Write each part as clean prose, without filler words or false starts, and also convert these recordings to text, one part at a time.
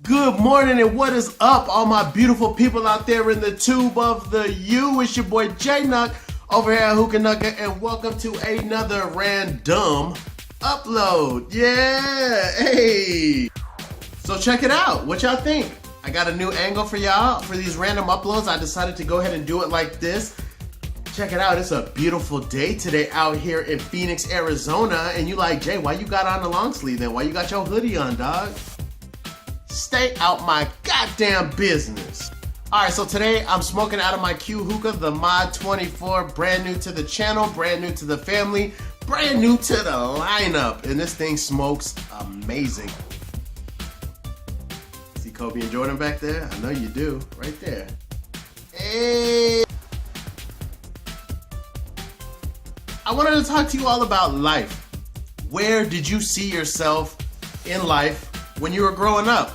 Good morning and what is up, all my beautiful people out there in the tube of the U. It's your boy J-Nuck over here at Hookanucka, and welcome to another ranDUMB upload. Yeah, hey. So check it out. What y'all think? I got a new angle for y'all for these random uploads. I decided to go ahead and do it like this. Check it out. It's a beautiful day today out here in Phoenix, Arizona. And you like, Jay, why you got on the long sleeve then? Why you got your hoodie on, dog? Stay out my goddamn business. All right, so today I'm smoking out of my Q hookah, the Mod 24, brand new to the channel, brand new to the family, brand new to the lineup. And this thing smokes amazing. See Kobe and Jordan back there? I know you do, right there. Hey. I wanted to talk to you all about life. Where did you see yourself in life when you were growing up?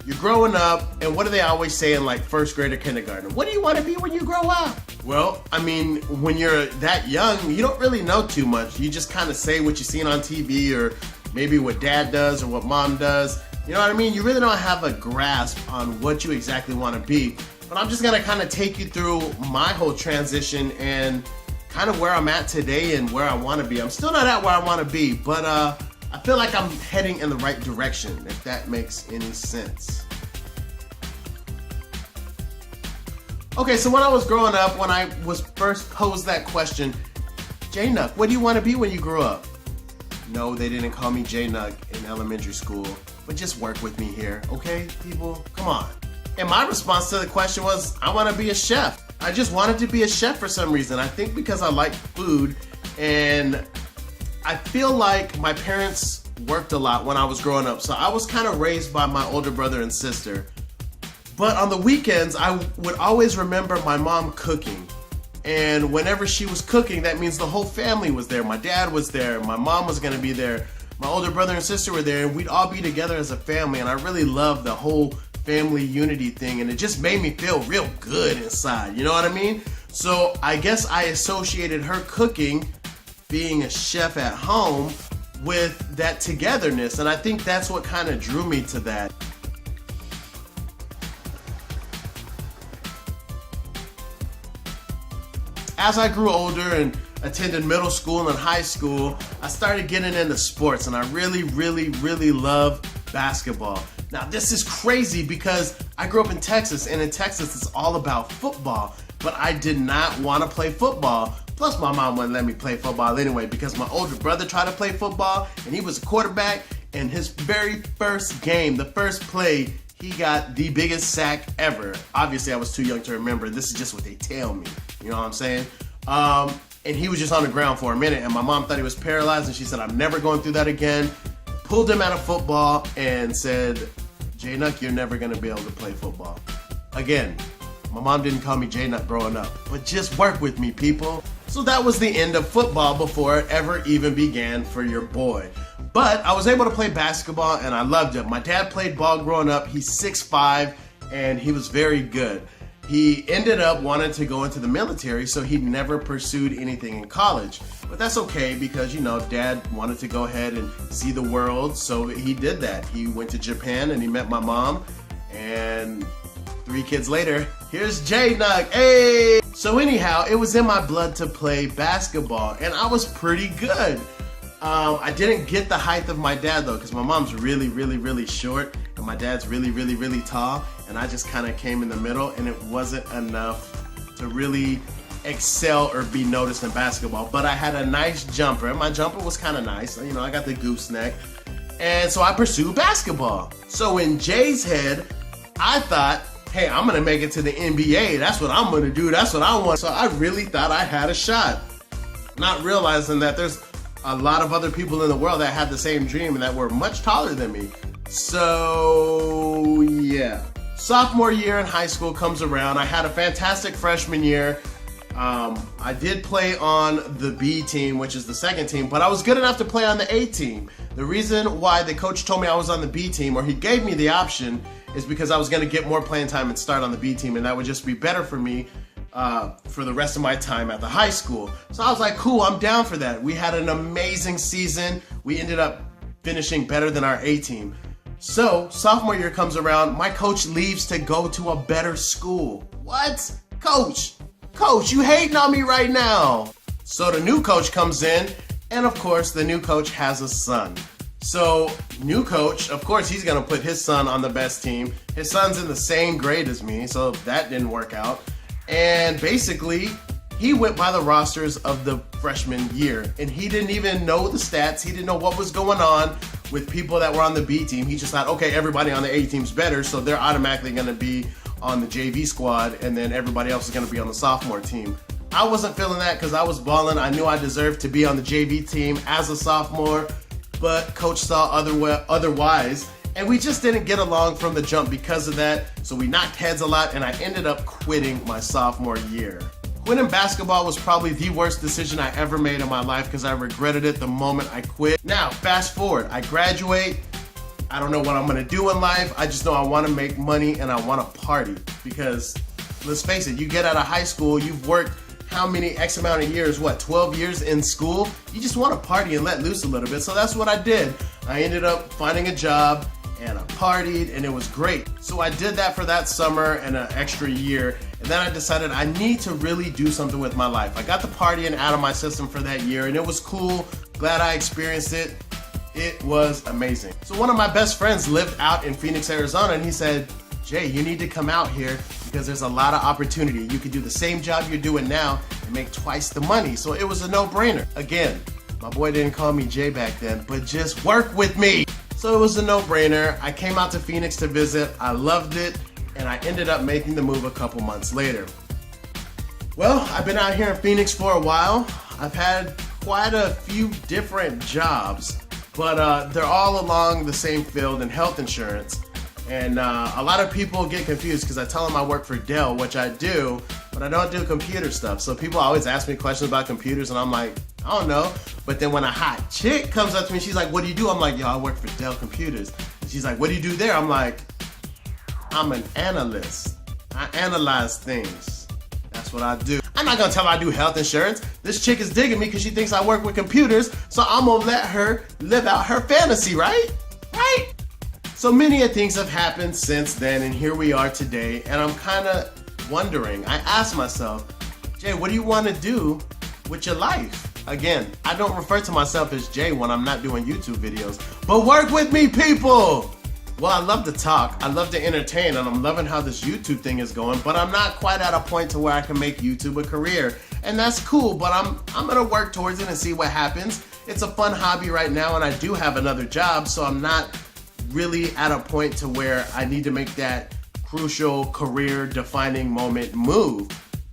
You're growing up, and what do they always say in like first grade or kindergarten? What do you want to be when you grow up? Well, I mean, when you're that young, you don't really know too much. You just kind of say what you've seen on TV or maybe what dad does or what mom does. You know what I mean? You really don't have a grasp on what you exactly want to be. But I'm just going to kind of take you through my whole transition and kind of where I'm at today and where I want to be. I'm still not at where I want to be, but I feel like I'm heading in the right direction, if that makes any sense. Okay, so when I was growing up, when I was first posed that question, J-Nuck, what do you want to be when you grow up? No, they didn't call me J-Nuck in elementary school, but just work with me here, okay, people? Come on. And my response to the question was, I want to be a chef. I just wanted to be a chef for some reason. I think because I like food, and I feel like my parents worked a lot when I was growing up, so I was kind of raised by my older brother and sister. But on the weekends, I would always remember my mom cooking. And whenever she was cooking, that means the whole family was there. My dad was there, my mom was gonna be there, my older brother and sister were there, and we'd all be together as a family. And I really loved the whole family unity thing, and it just made me feel real good inside, you know what I mean? So I guess I associated her cooking, being a chef at home, with that togetherness, and I think that's what kind of drew me to that. As I grew older and attended middle school and high school, I started getting into sports, and I really love basketball. Now this is crazy because I grew up in Texas, and in Texas it's all about football, but I did not want to play football. Plus my mom wouldn't let me play football anyway because my older brother tried to play football and he was a quarterback, and his very first game, the first play, he got the biggest sack ever. Obviously I was too young to remember. This is just what they tell me. You know what I'm saying? And he was just on the ground for a minute, and my mom thought he was paralyzed, and she said, I'm never going through that again. Pulled him out of football and said, J-Nuck, you're never gonna be able to play football. Again, my mom didn't call me J-Nuck growing up, but just work with me, people. So that was the end of football before it ever even began for your boy. But I was able to play basketball, and I loved it. My dad played ball growing up. He's 6'5", and he was very good. He ended up wanting to go into the military, so he never pursued anything in college. But that's okay because, you know, Dad wanted to go ahead and see the world, so he did that. He went to Japan and he met my mom, and 3 kids later, here's J-Nuck, hey! So anyhow, it was in my blood to play basketball, and I was pretty good. I didn't get the height of my dad though, because my mom's really short, and my dad's really tall, and I just kind of came in the middle, and it wasn't enough to really excel or be noticed in basketball. But I had a nice jumper, and my jumper was kind of nice. You know, I got the gooseneck, and so I pursued basketball. So in Jay's head, I thought, hey, I'm gonna make it to the NBA. That's what I'm gonna do. That's what I want. So I really thought I had a shot, not realizing that there's a lot of other people in the world that had the same dream and that were much taller than me. So yeah. Sophomore year in high school comes around. I had a fantastic freshman year. I did play on the B team, which is the second team, but I was good enough to play on the A team. The reason why the coach told me I was on the B team, or he gave me the option, is because I was gonna get more playing time and start on the B team, and that would just be better for me for the rest of my time at the high school. So I was like, cool, I'm down for that. We had an amazing season. We ended up finishing better than our A team. So, sophomore year comes around, my coach leaves to go to a better school. What? Coach, you hating on me right now. So the new coach comes in, and of course, the new coach has a son. So, new coach, of course, he's gonna put his son on the best team. His son's in the same grade as me, so that didn't work out. And basically, he went by the rosters of the freshman year, and he didn't even know the stats. He didn't know what was going on with people that were on the B team. He just thought, okay, everybody on the A team's better, so they're automatically gonna be on the JV squad, and then everybody else is gonna be on the sophomore team. I wasn't feeling that because I was balling. I knew I deserved to be on the JV team as a sophomore, but coach saw otherwise, and we just didn't get along from the jump because of that. So we knocked heads a lot, and I ended up quitting my sophomore year. Quitting basketball was probably the worst decision I ever made in my life because I regretted it the moment I quit. Now, fast forward, I graduate. I don't know what I'm gonna do in life. I just know I wanna make money and I wanna party because, let's face it, you get out of high school, you've worked how many X amount of years, 12 years in school? You just wanna party and let loose a little bit. So that's what I did. I ended up finding a job and I partied and it was great. So I did that for that summer and an extra year. And then I decided I need to really do something with my life. I got the partying out of my system for that year and it was cool. Glad I experienced it. It was amazing. So one of my best friends lived out in Phoenix, Arizona, and he said, Jay, you need to come out here because there's a lot of opportunity. You could do the same job you're doing now and make twice the money. So it was a no-brainer. Again, my boy didn't call me Jay back then, but just work with me. So it was a no-brainer. I came out to Phoenix to visit. I loved it, and I ended up making the move a couple months later. Well, I've been out here in Phoenix for a while. I've had quite a few different jobs, but they're all along the same field in health insurance. And a lot of people get confused because I tell them I work for Dell, which I do, but I don't do computer stuff. So people always ask me questions about computers and I'm like, I don't know. But then when a hot chick comes up to me, she's like, what do you do? I'm like, yo, I work for Dell Computers. And she's like, what do you do there? I'm like, I'm an analyst. I analyze things. That's what I do. I'm not gonna tell her I do health insurance. This chick is digging me because she thinks I work with computers, so I'm gonna let her live out her fantasy, right? Right? So many things have happened since then, and here we are today, and I'm kind of wondering, I asked myself, Jay, what do you want to do with your life? Again, I don't refer to myself as Jay when I'm not doing YouTube videos, but work with me, people! Well, I love to talk, I love to entertain, and I'm loving how this YouTube thing is going, but I'm not quite at a point to where I can make YouTube a career. And that's cool, but I'm gonna work towards it and see what happens. It's a fun hobby right now, and I do have another job, so I'm not really at a point to where I need to make that crucial career-defining moment move.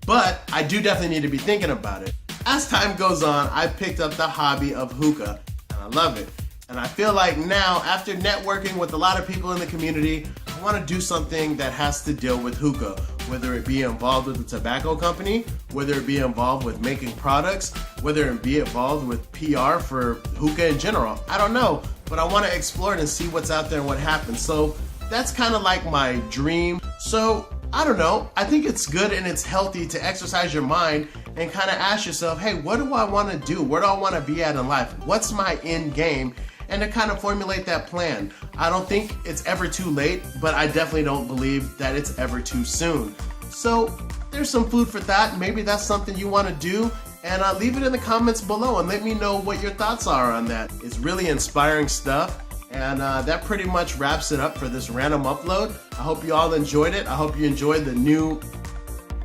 But I do definitely need to be thinking about it. As time goes on, I picked up the hobby of hookah, and I love it. And I feel like now, after networking with a lot of people in the community, I want to do something that has to deal with hookah, whether it be involved with a tobacco company, whether it be involved with making products, whether it be involved with PR for hookah in general. I don't know, but I want to explore it and see what's out there and what happens. So that's kind of like my dream. So I don't know, I think it's good and it's healthy to exercise your mind and kind of ask yourself, hey, what do I want to do? Where do I want to be at in life? What's my end game? And to kind of formulate that plan. I don't think it's ever too late, but I definitely don't believe that it's ever too soon. So there's some food for thought. Maybe that's something you want to do, and leave it in the comments below and let me know what your thoughts are on that. It's really inspiring stuff, and that pretty much wraps it up for this random upload. I hope you all enjoyed it. I hope you enjoyed the new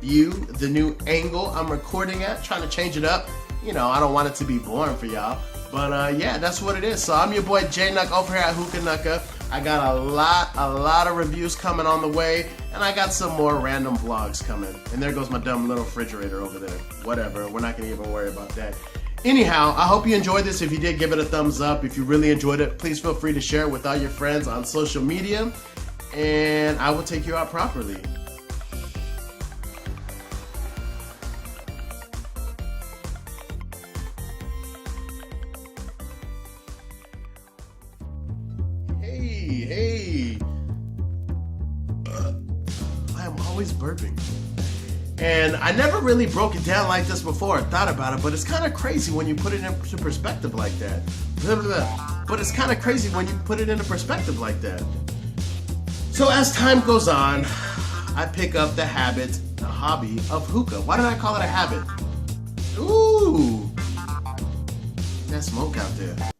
view, the new angle I'm recording at, trying to change it up. You know, I don't want it to be boring for y'all. But yeah, that's what it is. So I'm your boy J Nuck over here at Hookah Nucka. I got a lot of reviews coming on the way, and I got some more random vlogs coming. And there goes my dumb little refrigerator over there. Whatever, we're not gonna even worry about that. Anyhow, I hope you enjoyed this. If you did, give it a thumbs up. If you really enjoyed it, please feel free to share it with all your friends on social media, and I will take you out properly. Hey, I am always burping. And I never really broke it down like this before. I thought about it, but it's kind of crazy when you put it into perspective like that. Blah, blah, blah. but it's kind of crazy when you put it into perspective like that. So as time goes on, I pick up the hobby of hookah. Why did I call it a habit? Ooh, that smoke out there.